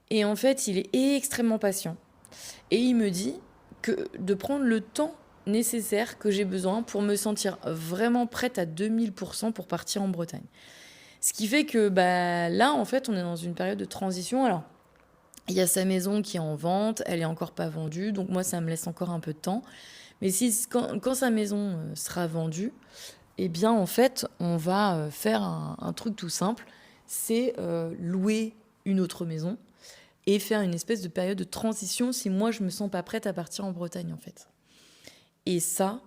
Et en fait, il est extrêmement patient. Et il me dit de prendre le temps nécessaire que j'ai besoin pour me sentir vraiment prête à 2000% pour partir en Bretagne. Ce qui fait que là, en fait, on est dans une période de transition. Alors, il y a sa maison qui est en vente, elle est encore pas vendue, donc moi, ça me laisse encore un peu de temps. Mais quand sa maison sera vendue, eh bien, en fait, on va faire un truc tout simple, c'est louer une autre maison et faire une espèce de période de transition si moi, je me sens pas prête à partir en Bretagne, en fait. Et ça,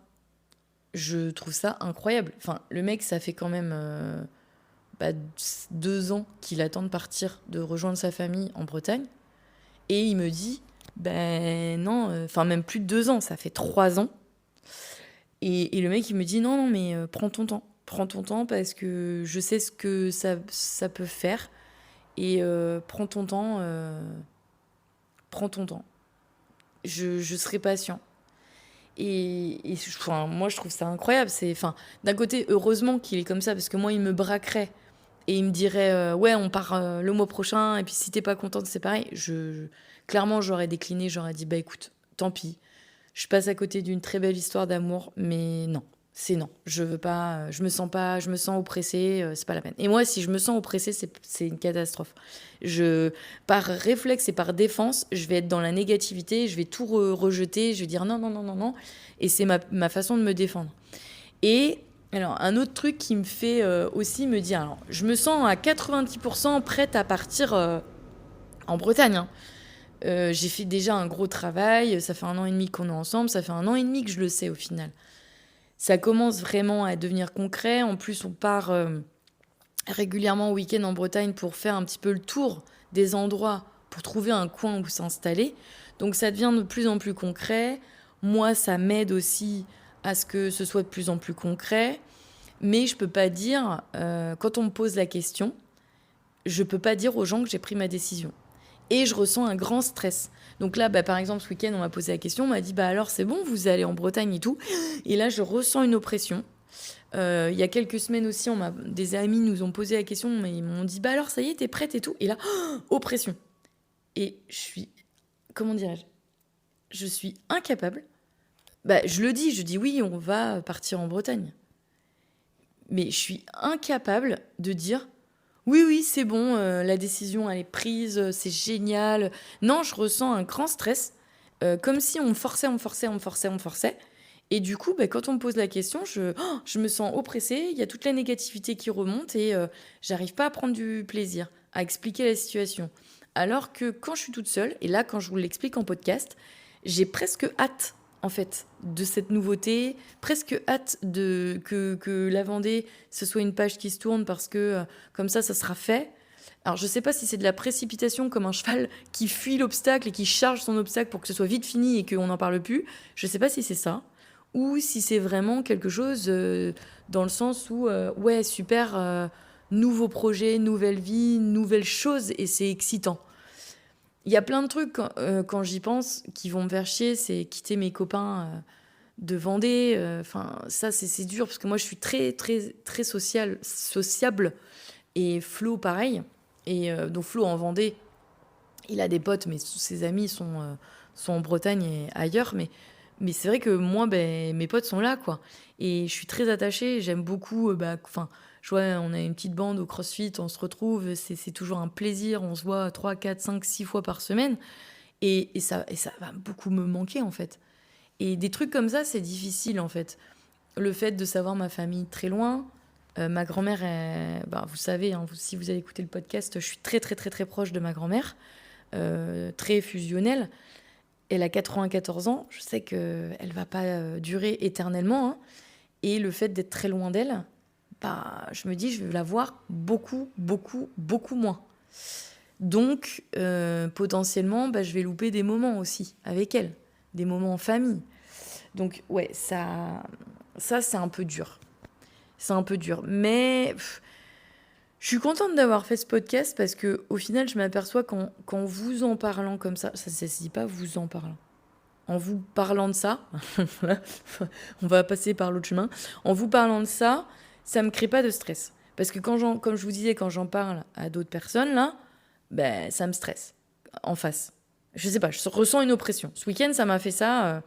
je trouve ça incroyable. Enfin, le mec, ça fait quand même 2 ans qu'il attend de partir, de rejoindre sa famille en Bretagne. Et il me dit, non, enfin même plus de 2 ans, ça fait 3 ans. Et le mec, il me dit, non, mais prends ton temps. Prends ton temps parce que je sais ce que ça peut faire. Et prends ton temps. Prends ton temps. Je serai patient. Et moi, je trouve ça incroyable. D'un côté, heureusement qu'il est comme ça, parce que moi, il me braquerait. Et il me dirait, ouais, on part le mois prochain, et puis si t'es pas contente, c'est pareil. Clairement, j'aurais décliné, j'aurais dit, écoute, tant pis. Je passe à côté d'une très belle histoire d'amour, mais non, c'est non. Je veux pas, je me sens oppressée, c'est pas la peine. Et moi, si je me sens oppressée, c'est une catastrophe. Par réflexe et par défense, je vais être dans la négativité, je vais tout rejeter, je vais dire non, non, non, non, non. Et c'est ma façon de me défendre. Et alors, un autre truc qui me fait aussi me dire, alors, je me sens à 90% prête à partir en Bretagne. Hein. J'ai fait déjà un gros travail, ça fait 1 an et demi qu'on est ensemble, ça fait 1 an et demi que je le sais au final. Ça commence vraiment à devenir concret. En plus, on part régulièrement au week-end en Bretagne pour faire un petit peu le tour des endroits, pour trouver un coin où s'installer. Donc ça devient de plus en plus concret. Moi, ça m'aide aussi à ce que ce soit de plus en plus concret. Mais je peux pas dire, quand on me pose la question, je peux pas dire aux gens que j'ai pris ma décision. Et je ressens un grand stress. Donc là, par exemple, ce week-end, on m'a posé la question, on m'a dit, alors c'est bon, vous allez en Bretagne et tout. Et là, je ressens une oppression. Il y a quelques semaines aussi, des amis nous ont posé la question, mais ils m'ont dit, alors ça y est, t'es prête et tout. Et là, oppression. Et je suis, comment dirais-je, je suis incapable. Je dis oui, on va partir en Bretagne. Mais je suis incapable de dire, oui, c'est bon, la décision, elle est prise, c'est génial. Non, je ressens un grand stress, comme si on me forçait. Et du coup, quand on me pose la question, je me sens oppressée, il y a toute la négativité qui remonte et j'arrive pas à prendre du plaisir, à expliquer la situation. Alors que quand je suis toute seule, et là, quand je vous l'explique en podcast, j'ai presque hâte, en fait, de cette nouveauté, presque hâte que la Vendée, ce soit une page qui se tourne parce que comme ça sera fait. Alors, je sais pas si c'est de la précipitation comme un cheval qui fuit l'obstacle et qui charge son obstacle pour que ce soit vite fini et qu'on n'en parle plus. Je sais pas si c'est ça. Ou si c'est vraiment quelque chose dans le sens où, ouais, super, nouveau projet, nouvelle vie, nouvelle chose, et c'est excitant. Il y a plein de trucs, quand j'y pense, qui vont me faire chier, c'est quitter mes copains de Vendée. Ça, c'est dur, parce que moi, je suis très, très, très sociable, et Flo, pareil. Et donc, Flo, en Vendée, il a des potes, mais ses amis sont en Bretagne et ailleurs, mais c'est vrai que moi, mes potes sont là, quoi. Et je suis très attachée, j'aime beaucoup. Je vois, on a une petite bande au CrossFit, on se retrouve, c'est toujours un plaisir. On se voit 3, 4, 5, 6 fois par semaine. Et ça va beaucoup me manquer, en fait. Et des trucs comme ça, c'est difficile, en fait. Le fait de savoir ma famille très loin. Ma grand-mère, vous savez, hein, si vous avez écouté le podcast, je suis très, très, très, très proche de ma grand-mère. Très fusionnelle. Elle a 94 ans, je sais qu'elle ne va pas durer éternellement. Hein. Et le fait d'être très loin d'elle, je me dis, je vais la voir beaucoup, beaucoup, beaucoup moins. Donc, potentiellement, je vais louper des moments aussi avec elle, des moments en famille. Donc, ouais, ça c'est un peu dur. C'est un peu dur. Mais je suis contente d'avoir fait ce podcast parce qu'au final, je m'aperçois qu'en vous en parlant comme ça ne se dit pas vous en parlant. En vous parlant de ça, on va passer par l'autre chemin. En vous parlant de ça, ça ne me crée pas de stress. Parce que comme je vous disais, quand j'en parle à d'autres personnes, là, ça me stresse en face. Je sais pas, je ressens une oppression. Ce week-end, ça m'a fait ça.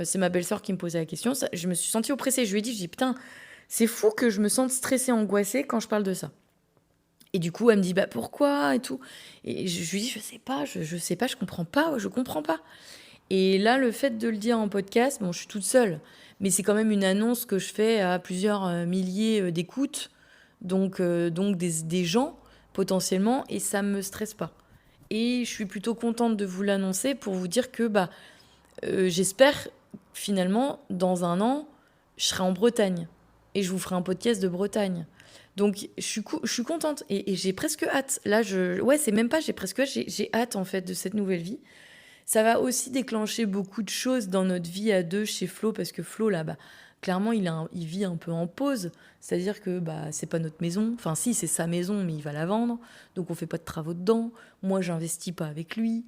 C'est ma belle-sœur qui me posait la question. Je me suis sentie oppressée. Je lui ai dit, putain, c'est fou que je me sente stressée, angoissée quand je parle de ça. Et du coup, elle me dit, bah pourquoi et tout. Et je lui dis, je sais pas, je comprends pas. Et là, le fait de le dire en podcast, bon, je suis toute seule, mais c'est quand même une annonce que je fais à plusieurs milliers d'écoutes, donc des gens potentiellement, et ça me stresse pas. Et je suis plutôt contente de vous l'annoncer pour vous dire que j'espère finalement, dans un an, je serai en Bretagne et je vous ferai un podcast de Bretagne. Donc, je suis contente et j'ai presque hâte. Là, c'est même pas, j'ai hâte en fait de cette nouvelle vie. Ça va aussi déclencher beaucoup de choses dans notre vie à deux chez Flo, parce que Flo, là, clairement, il vit un peu en pause. C'est-à-dire que c'est pas notre maison. Enfin, si, c'est sa maison, mais il va la vendre. Donc, on fait pas de travaux dedans. Moi, j'investis pas avec lui.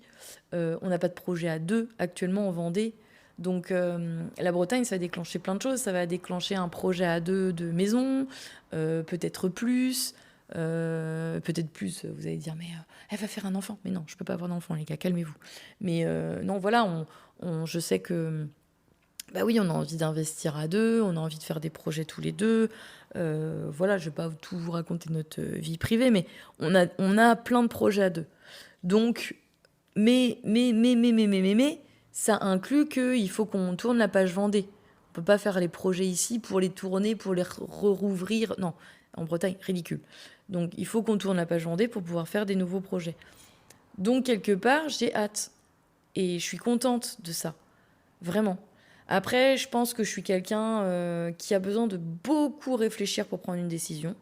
On n'a pas de projet à deux actuellement en Vendée. Donc, la Bretagne, ça va déclencher plein de choses. Ça va déclencher un projet à deux de maison, peut-être plus. Peut-être plus, vous allez dire, mais elle va faire un enfant. Mais non, je peux pas avoir d'enfant, les gars, calmez-vous. Mais non, voilà, je sais que, oui, on a envie d'investir à deux, on a envie de faire des projets tous les deux. Voilà, je vais pas tout vous raconter notre vie privée, mais on a plein de projets à deux. Donc, mais, ça inclut qu'il faut qu'on tourne la page Vendée. On peut pas faire les projets ici pour les tourner, pour les rouvrir. Non, en Bretagne, ridicule. Donc, il faut qu'on tourne la page Vendée pour pouvoir faire des nouveaux projets. Donc, quelque part, j'ai hâte. Et je suis contente de ça. Vraiment. Après, je pense que je suis quelqu'un qui a besoin de beaucoup réfléchir pour prendre une décision.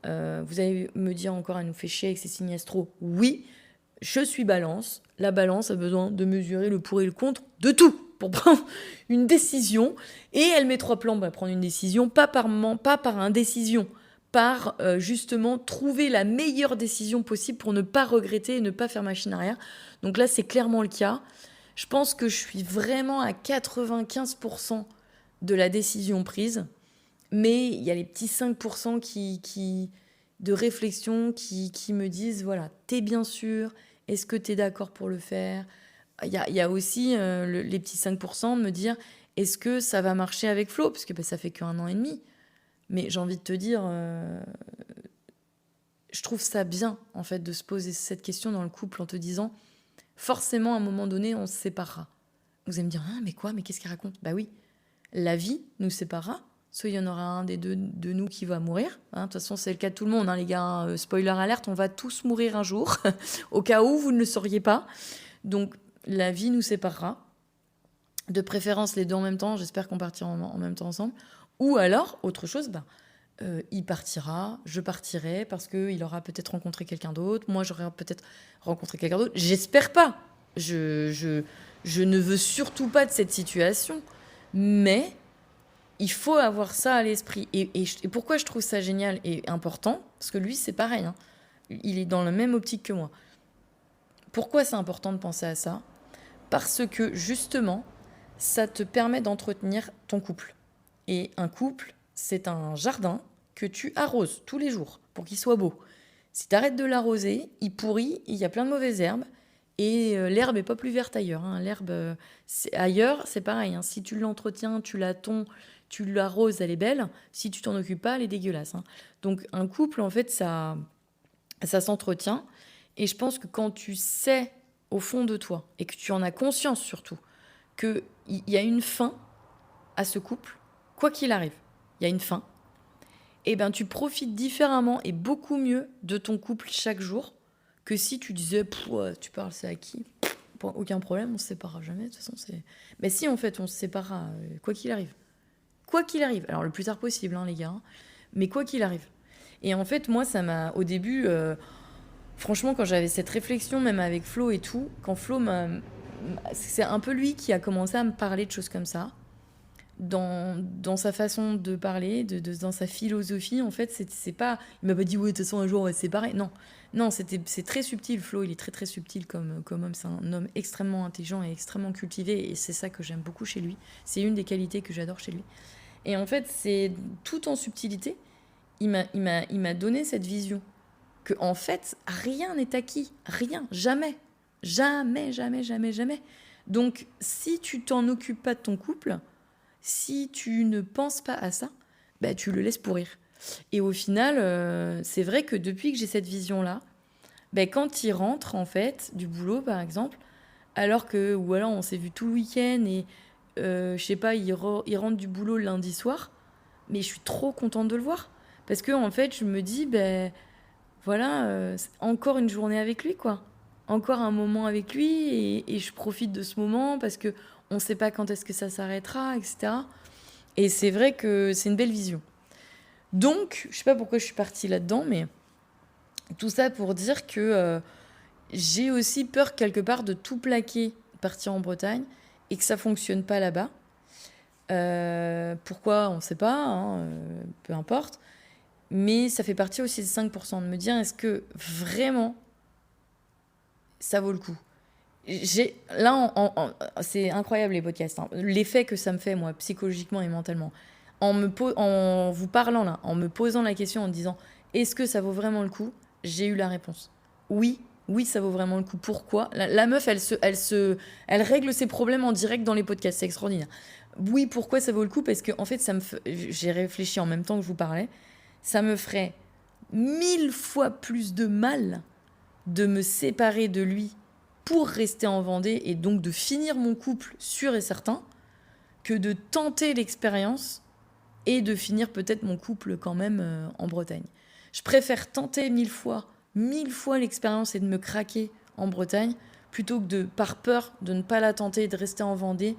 Vous allez me dire encore, elle nous fait chier avec ses signes astro. Oui, je suis balance. La balance a besoin de mesurer le pour et le contre de tout pour prendre une décision. Et elle met 3 plans pour prendre une décision, pas par indécision, par justement trouver la meilleure décision possible pour ne pas regretter et ne pas faire machine arrière. Donc là, c'est clairement le cas. Je pense que je suis vraiment à 95% de la décision prise. Mais il y a les petits 5% de réflexion qui me disent, voilà, t'es bien sûr, est-ce que t'es d'accord pour le faire ? Il y a aussi les petits 5% de me dire, est-ce que ça va marcher avec Flo ? Parce que ça fait qu'1 an et demi. Mais j'ai envie de te dire, je trouve ça bien, en fait, de se poser cette question dans le couple en te disant, forcément, à un moment donné, on se séparera. Vous allez me dire, ah, mais quoi ? Mais qu'est-ce qu'il raconte ? Bah oui, la vie nous séparera. Soit il y en aura un des deux de nous qui va mourir. De toute façon, c'est le cas de tout le monde, les gars. Spoiler alerte, on va tous mourir un jour. Au cas où vous ne le sauriez pas. Donc, la vie nous séparera. De préférence, les deux en même temps. J'espère qu'on partira en même temps ensemble. Ou alors, autre chose, il partira, je partirai, parce qu'il aura peut-être rencontré quelqu'un d'autre. Moi, j'aurai peut-être rencontré quelqu'un d'autre. J'espère pas. Je ne veux surtout pas de cette situation. Mais il faut avoir ça à l'esprit. Et pourquoi je trouve ça génial et important ? Parce que lui, c'est pareil. Il est dans la même optique que moi. Pourquoi c'est important de penser à ça ? Parce que, justement, ça te permet d'entretenir ton couple. Et un couple, c'est un jardin que tu arroses tous les jours pour qu'il soit beau. Si tu arrêtes de l'arroser, il pourrit, il y a plein de mauvaises herbes. Et l'herbe n'est pas plus verte ailleurs. L'herbe, ailleurs, c'est pareil. Si tu l'entretiens, tu la tonds, tu l'arroses, elle est belle. Si tu t'en occupes pas, elle est dégueulasse. Donc, un couple, en fait, ça s'entretient. Et je pense que quand tu sais, au fond de toi, et que tu en as conscience surtout, qu'il y a une fin à ce couple, quoi qu'il arrive, il y a une fin, et ben tu profites différemment et beaucoup mieux de ton couple chaque jour que si tu disais, tu parles, c'est à qui ? Aucun problème, on se séparera jamais, de toute façon, c'est... Mais si, en fait, on se séparera, quoi qu'il arrive. Quoi qu'il arrive. Alors, le plus tard possible, les gars. Mais quoi qu'il arrive. Et en fait, moi, ça m'a... Au début, franchement, quand j'avais cette réflexion, même avec Flo et tout, quand Flo m'a... C'est un peu lui qui a commencé à me parler de choses comme ça. Dans sa façon de parler, dans sa philosophie, en fait, c'est pas... Il m'a pas dit, ouais, de toute façon, un jour, on va se séparer. Non, c'est très subtil. Flo, il est très, très subtil comme homme. C'est un homme extrêmement intelligent et extrêmement cultivé. Et c'est ça que j'aime beaucoup chez lui. C'est une des qualités que j'adore chez lui. Et en fait, c'est tout en subtilité. Il m'a donné cette vision. Que, en fait, rien n'est acquis. Rien. Jamais. Jamais, jamais, jamais, jamais. Donc, si tu t'en occupes pas de ton couple, si tu ne penses pas à ça, bah, tu le laisses pourrir. Et au final, c'est vrai que depuis que j'ai cette vision-là, bah, quand il rentre, en fait, du boulot, par exemple, ou alors on s'est vu tout le week-end et, je sais pas, il rentre du boulot le lundi soir, mais je suis trop contente de le voir. Parce que, en fait, je me dis, ben voilà, c'est encore une journée avec lui, quoi. Encore un moment avec lui et je profite de ce moment parce que on sait pas quand est-ce que ça s'arrêtera, etc. Et c'est vrai que c'est une belle vision. Donc, je sais pas pourquoi je suis partie là-dedans, mais tout ça pour dire que j'ai aussi peur quelque part de tout plaquer, de partir en Bretagne et que ça fonctionne pas là-bas. Pourquoi, on ne sait pas, hein, peu importe. Mais ça fait partie aussi des 5% de me dire est-ce que vraiment ça vaut le coup. Là, c'est incroyable les podcasts, hein. L'effet que ça me fait, moi, psychologiquement et mentalement. En vous parlant là, en me posant la question, en me disant est-ce que ça vaut vraiment le coup, j'ai eu la réponse. Oui, oui, ça vaut vraiment le coup. Pourquoi ? La meuf, elle règle ses problèmes en direct dans les podcasts, c'est extraordinaire. Oui, pourquoi ça vaut le coup ? Parce que en fait, j'ai réfléchi en même temps que je vous parlais. Ça me ferait 1000 fois plus de mal de me séparer de lui pour rester en Vendée et donc de finir mon couple sûr et certain que de tenter l'expérience et de finir peut-être mon couple quand même en Bretagne. Je préfère tenter 1000 fois l'expérience et de me craquer en Bretagne plutôt que par peur de ne pas la tenter et de rester en Vendée,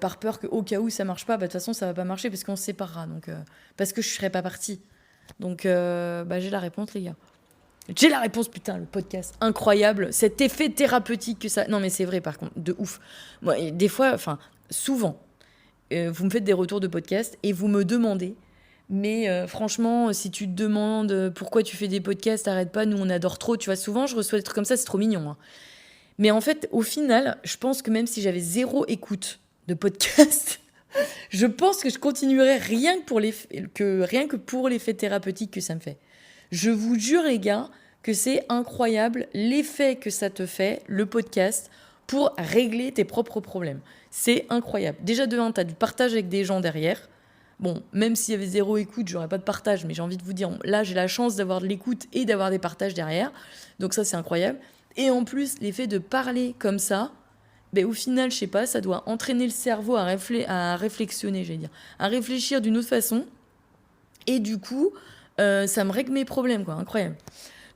par peur qu'au cas où ça marche pas, bah, de toute façon ça va pas marcher parce qu'on se séparera, donc, parce que je serai pas partie. Donc j'ai la réponse, les gars. J'ai la réponse, putain, le podcast, incroyable, cet effet thérapeutique que ça... Non mais c'est vrai par contre, de ouf. Moi, des fois, enfin, souvent, vous me faites des retours de podcast et vous me demandez, mais franchement, si tu te demandes pourquoi tu fais des podcasts, arrête pas, nous on adore trop, tu vois, souvent je reçois des trucs comme ça, c'est trop mignon, hein. Mais en fait, au final, je pense que même si j'avais 0 écoute de podcast, je pense que je continuerais rien que pour l'effet thérapeutique que ça me fait. Je vous jure, les gars, que c'est incroyable l'effet que ça te fait, le podcast, pour régler tes propres problèmes. C'est incroyable. Déjà, de 1, tu as du partage avec des gens derrière. Bon, même s'il y avait 0 écoute, j'aurais pas de partage, mais j'ai envie de vous dire, là, j'ai la chance d'avoir de l'écoute et d'avoir des partages derrière. Donc ça, c'est incroyable. Et en plus, l'effet de parler comme ça, au final, je sais pas, ça doit entraîner le cerveau à réflexionner, j'allais dire, à réfléchir d'une autre façon. Et du coup, ça me règle mes problèmes, quoi. Incroyable.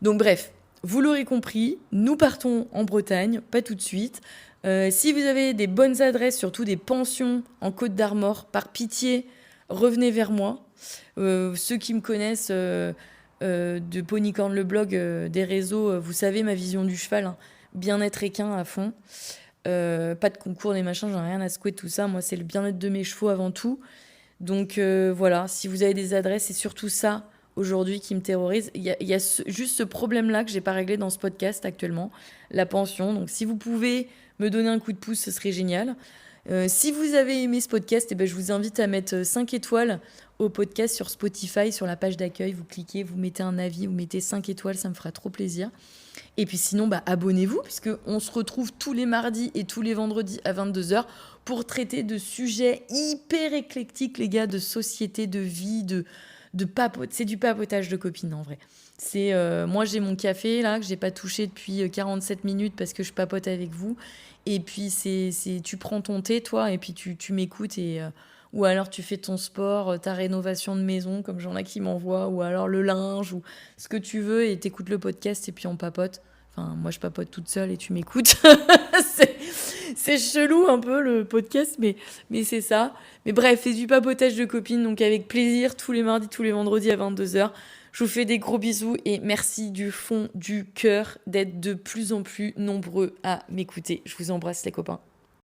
Donc bref, vous l'aurez compris, nous partons en Bretagne, pas tout de suite. Si vous avez des bonnes adresses, surtout des pensions en Côte d'Armor, par pitié, revenez vers moi. Ceux qui me connaissent de Ponycorn le blog, des réseaux, vous savez ma vision du cheval, hein. Bien-être équin à fond. Pas de concours, des machins, j'en ai rien à secouer de tout ça. Moi, c'est le bien-être de mes chevaux avant tout. Donc voilà, si vous avez des adresses, c'est surtout ça aujourd'hui qui me terrorise. Il y a juste ce problème-là que j'ai pas réglé dans ce podcast actuellement, la pension. Donc si vous pouvez me donner un coup de pouce, ce serait génial. Si vous avez aimé ce podcast, je vous invite à mettre 5 étoiles au podcast sur Spotify, sur la page d'accueil. Vous cliquez, vous mettez un avis, vous mettez 5 étoiles, ça me fera trop plaisir. Et puis sinon, abonnez-vous, puisqu'on se retrouve tous les mardis et tous les vendredis à 22h pour traiter de sujets hyper éclectiques, les gars, de société, de vie, de papote. C'est du papotage de copines, en vrai. C'est moi, j'ai mon café, là, que j'ai pas touché depuis 47 minutes parce que je papote avec vous. Et puis, tu prends ton thé, toi, et puis tu m'écoutes ou alors tu fais ton sport, ta rénovation de maison, comme j'en ai qui m'envoient, ou alors le linge, ou ce que tu veux, et t'écoutes le podcast, et puis on papote. Enfin, moi, je papote toute seule, et tu m'écoutes. c'est chelou un peu, le podcast, mais c'est ça. Mais bref, c'est du papotage de copines, donc avec plaisir, tous les mardis, tous les vendredis à 22h. Je vous fais des gros bisous, et merci du fond du cœur d'être de plus en plus nombreux à m'écouter. Je vous embrasse, les copains.